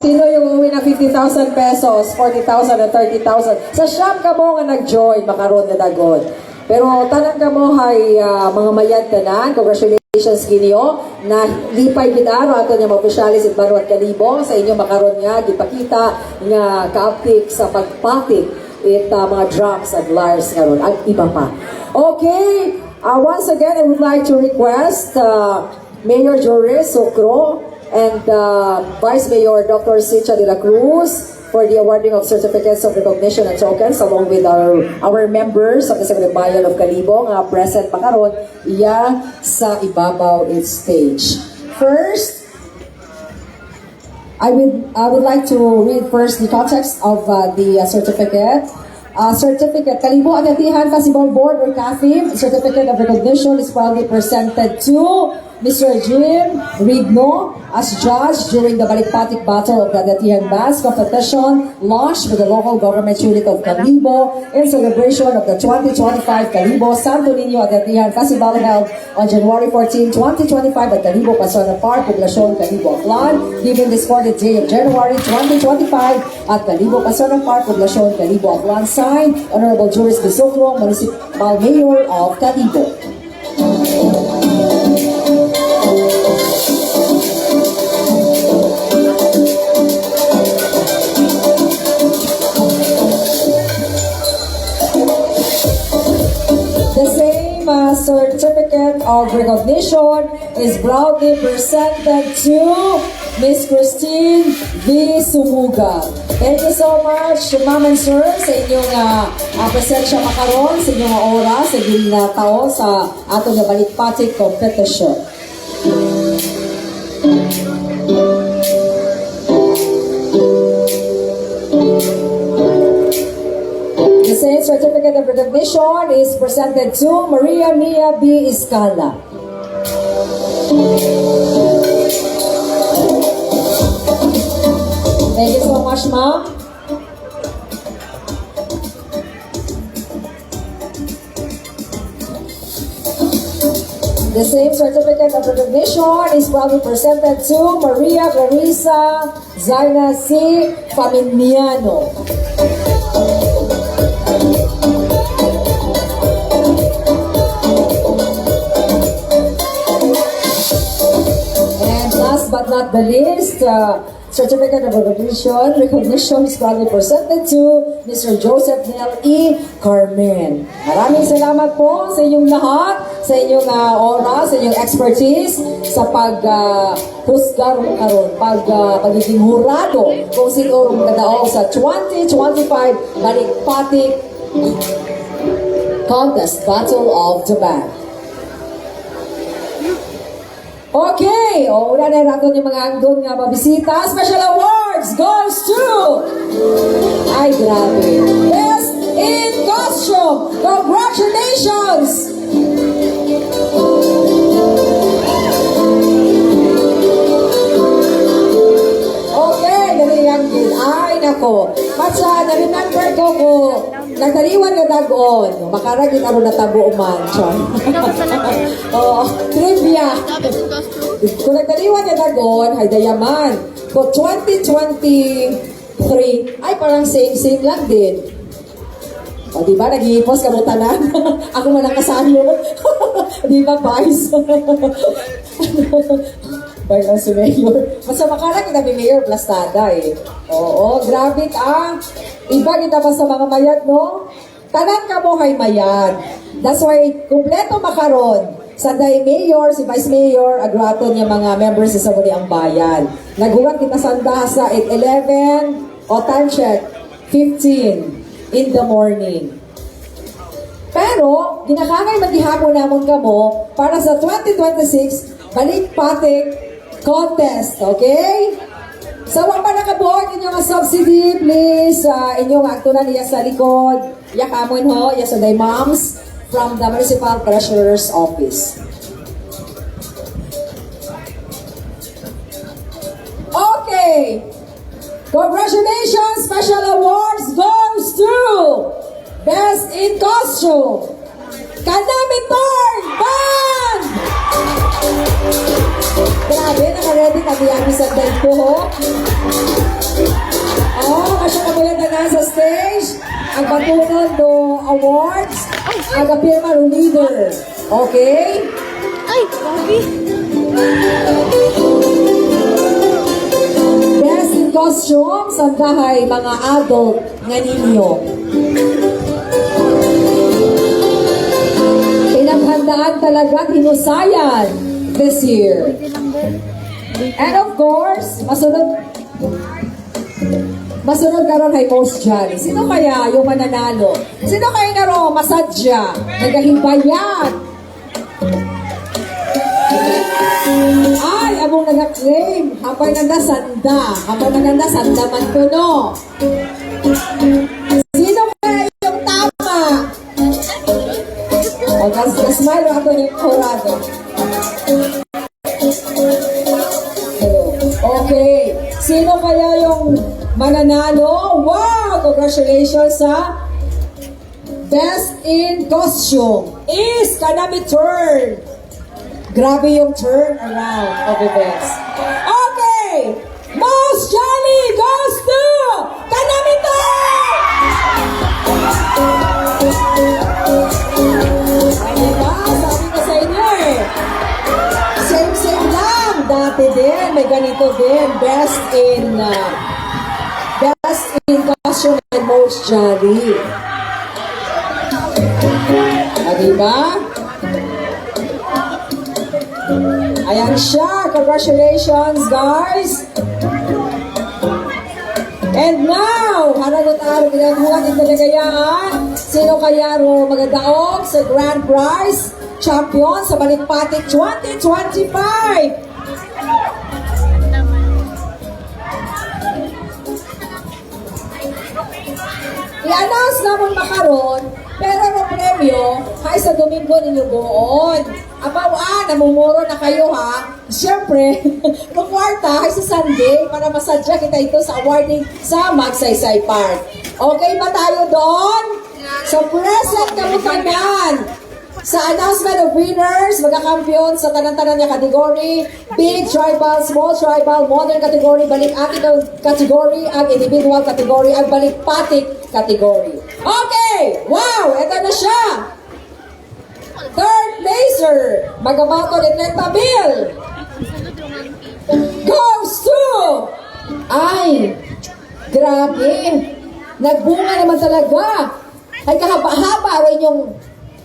Sino yung uwi na 50,000 pesos, 40,000 at 30,000? Sa siyam ka mo nga nag-join, makaroon na dagon. Pero tanang ka mo ay mga mayad tanan, congratulations kinyo, na lipay gitaro ato niya ma-officialis at baruat kalibo sa inyo makaroon nga, gipakita nga kaaptik sa pagpatik it mga drums at lyres karon at iba pa. Okay, once again, I would like to request Mayor Joris Socro and Vice Mayor Dr. Cynthia de la Cruz for the awarding of certificates of recognition and tokens along with our members of the Secretary Bayan of Kalibo nga present pa karon iya sa ibabaw stage. First, I would like to read first the context of the certificate. Certificate, Kalibo Agatihan Festival Board or CAFIM, Certificate of Recognition is proudly presented to Mr. Jim Ridno as judge during the Balikpatik Battle of the Agatihan Bass competition launched by the local government unit of Kalibo in celebration of the 2025 Kalibo Santo Niño Agatihan Festival held on January 14, 2025 at Kalibo, Pasona Park, Poblacion, Kalibo, Aklan, given this 40th day of January 2025 at Kalibo, Pasona Park, Poblacion, Kalibo, Aklan, signed Honorable Juris Bisocro, Municipal Mayor of Kalibo. The same certificate of recognition is proudly presented to Miss Christine V. Sumuga. Thank you so much, Ma'am and Sir, sa inyong presensya makaroon, sa inyong oras, sa inyong taon sa ato nga Balikpatik competition. The same certificate of recognition is presented to Maria Mia B. Iscala. Thank you so much, Ma'am. The same certificate of recognition is proudly presented to Maria Clarissa Zaina C. Faminiano. And last but not the least, certificate of recognition is proudly presented to Mr. Joseph Nel E. Carmen. Maraming salamat po sa inyong lahat, sa inyong oras, sa inyong expertise, sa pag-husgar karon, pagiging hurado kung sino rong nadaog sa 2025 Balikpatik Contest Battle of the Band. Okay, una na natin yung mga andun nga mabisita. Special awards goes to... Ay, grabe. Best in Costume. Congratulations! Okay, dali yan din. Ay, nako. Matsa, na-remember ko nagtariwan na dagon. Makaragin ako na tabo man. Oh, trivia. Kung nagtariwan na dagon, ay dayaman. Kung 2023, ay parang same-same lang din. O, diba? Nag-iipos ka mo tanan. Ako man ang kasano. Diba, guys? Parang si Mayor. Basta makaragin kami Mayor Plastada eh. Oo, grabe ka. Iba kita pa sa mga mayad, no? Tanan ka mo ay mayad. That's why, kumpleto makaron. Sa day Mayor, si Vice Mayor, agraton niya mga members sa muli ang bayan. Nagulat kita sanda sa 8:11 o time check, 15 in the morning. Pero, ginakangay maghihapon namon kamo para sa 2026 Balikpatik Contest, okay? Sa wang pa nakabuhat inyong subsidy, please, inyong aktunan niya sa likod. Yakamon ho, iya sa day moms from the Municipal Treasurer's Office. Okay. Congratulations! Special awards goes to Best in Costume, Kanamitorn Band! Grabe, naka-ready kami yan sa day ko, ho. ang batunan do awards, ang apirma ng leader. Okay? Ay, grabe. Best in costume, sandahay mga adult nga ninyo. Pinaghandaan talaga hinusayan this year. And of course, masunod karon ay Most Jolly. Sino kaya yung mananalo? Sino kaya naro masadya? Nagahibayat? Ay, among nag-claim. Habang nanda sanda. Habang naganda sanda man kuno. Sino kaya yung tama? O, smile ako yung kurado. Okay. Sino kaya yung mananalo? Wow! Congratulations sa Best in Costume is Kanami Turn. Grabe yung turn around of events. Okay! Most Jolly goes to Kanami Turn! Diba? Sabi ko sa inyo eh. Same lang. Dati din, may ganito din. Best in Costume and Most Jolly. Diba? Ayan siya. Congratulations, guys. And now, hanagot-araw ginagawa ito nagayaan. Sino kaya ro magadaog sa Grand Prize Champion sa Balikpatik 2025? I-announce naman makaron, pero ang premyo, ay sa Domingo ninyo buon. Abawaan, namumuro na kayo ha. Siyempre, yung kwarta ay sa Sunday para masadya kita ito sa awarding sa Magsaysay Park. Okay ba tayo doon? So present kamutanan sa announcement of winners, magkakampiyon sa tanan-tanan niya kategory, big tribal, small tribal, modern category, balik-atik category, ang individual category, ang balik-patik category. Okay! Wow! Ito na siya! Third placer, magabato ni Neta Bill, goes to, ay, grabe, nagbunga naman talaga. Ay, kahaba-haba rin yung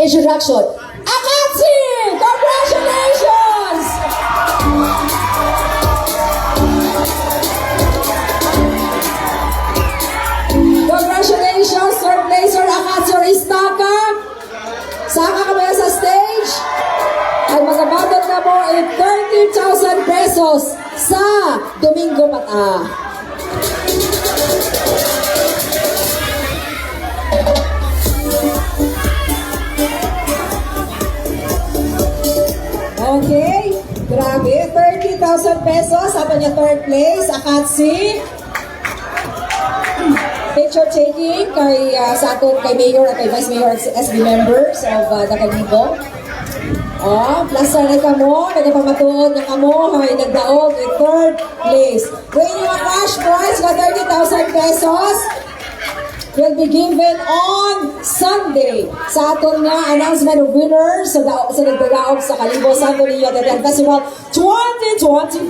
introduction. Akatsi! Congratulations! Congratulations, third placer, Akatsi Oristaka. Saka ka ba sa stage? Ay magabatot na mo ay 30,000 pesos sa Domingo Mata. Okay, grabe, 30,000 pesos. Sabi niya third place, Akatsi. Picture taking kay sa ato kay Mayor at kay Vice Mayor at SB members of the Kalibo. Oh, plus na kamo, nagpamatuod na kamo, ay nagdaog in third place. Kaya yung cash prize na 30,000 pesos will be given on Sunday sa aton nga announcement of winners sa nagdadaog sa Kalibo Santo Niño Tatian Festival 2025.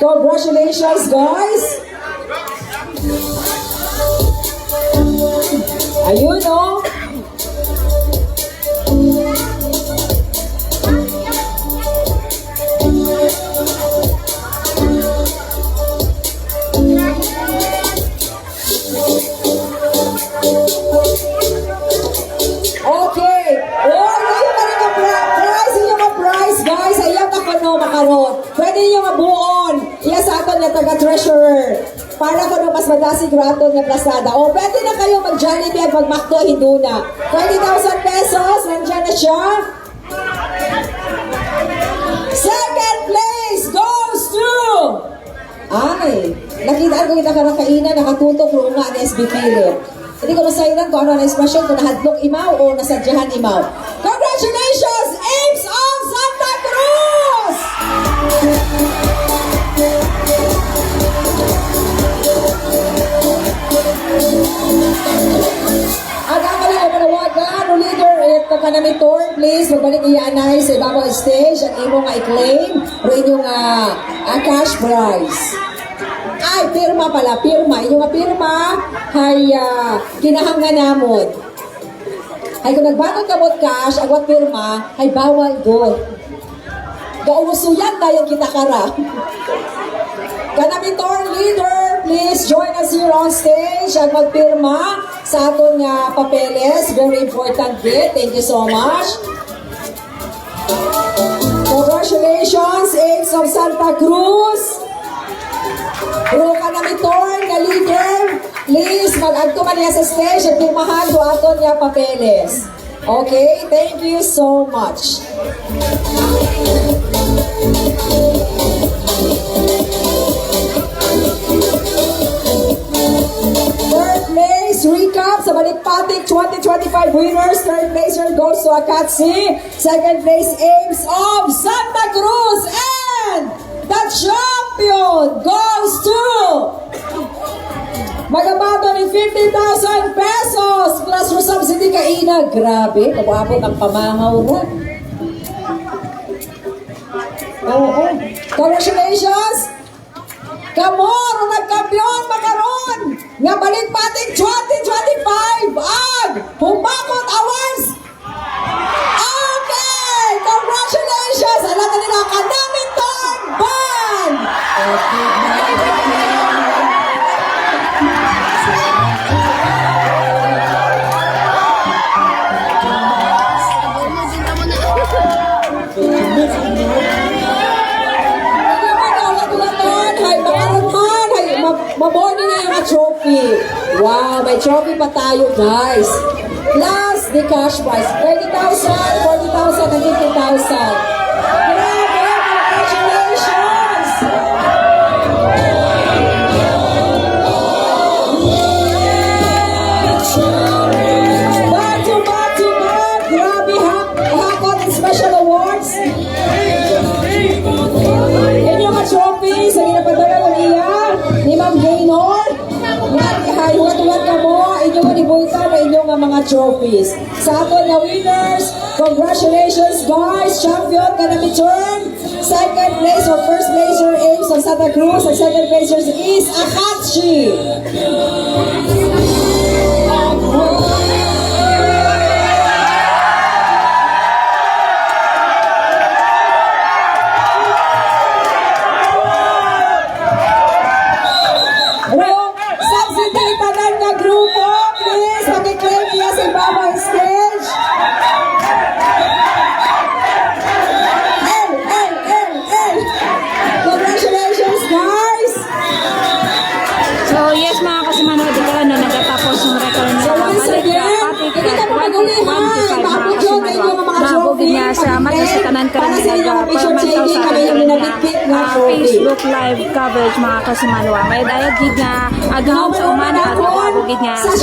Congratulations, guys! Ayun, oh! Okay. Oh, ngayon na rin ang prize. Inyong ang prize, guys. Ayaw na ko no, makaroon. Pwede niyo mabuon. Iya sa aton na taga-treasurer. Para ko na mas madasig raton ng plasada. O, pwede na kayo mag-Jollibee at mag-Macdo, Hinduna. 20,000 pesos. Nandiyan na siya. Second place goes to... Ay, nakita ko kita karakainan, nakatutok lunga ng SB Philip. Hindi ko masailan kung ano ang expression, kung nahadlok imaw o nasadyahan imaw. Congratulations, Ames of Santa Cruz! kanami tour, please, magbalik i-anay sa ibabaw stage at imo nga i-claim o inyong cash prize. Ay, pirma pala, pirma. Inyong nga pirma ay kinahanglan namon. Ay kung nagbatang kamot cash, agwat pirma, ay bawal doon. Gausuyan tayo kita kara. Kanami tour leader, please join us here on stage at magpirma sa aton nga papeles. Very important bit. Thank you so much. Congratulations, Ace of Santa Cruz. Pero kanami tour nga leader, please mag-agto man niya sa stage at pirmahan do aton nga papeles. Okay, thank you so much. Third place recap sa Balikpatik 2025 winners. Third placer goes to Akatsi. Second place Ames of Santa Cruz. And the champion goes to magabato ni 50,000 pesos plus for subsidy kaina. Grabe, kapabot ang pamangaw ron. Oo. Congratulations! Kamor, nagkampiyon makaron nga Balikpatik 2025 ang Humbakot Awards! Okay! Congratulations! Alam na nila, Kanamiton Band! Maboni na yung trophy. Wow, may trophy pa tayo, guys. Plus the cash prize. 30,000, 40,000, and 50,000. Grabe! Congratulations! Back to back to back. Grabe, hakot and special awards. Yan yung trophy sa ginapadala ng iya ni Ma'am Gaynor. Hay, huwag ka mo, inyong manibulta na inyong mga trophies. Sa aton na winners, congratulations guys, champion ka na return. Second place or first placer Ames of Santa Cruz. Ang second placer is Akatsi. Salamat sa tanan karang nag-permantaw sa Facebook live coverage mga kasimanwa. May dayag gid nga agaw sa umana at nabugid nga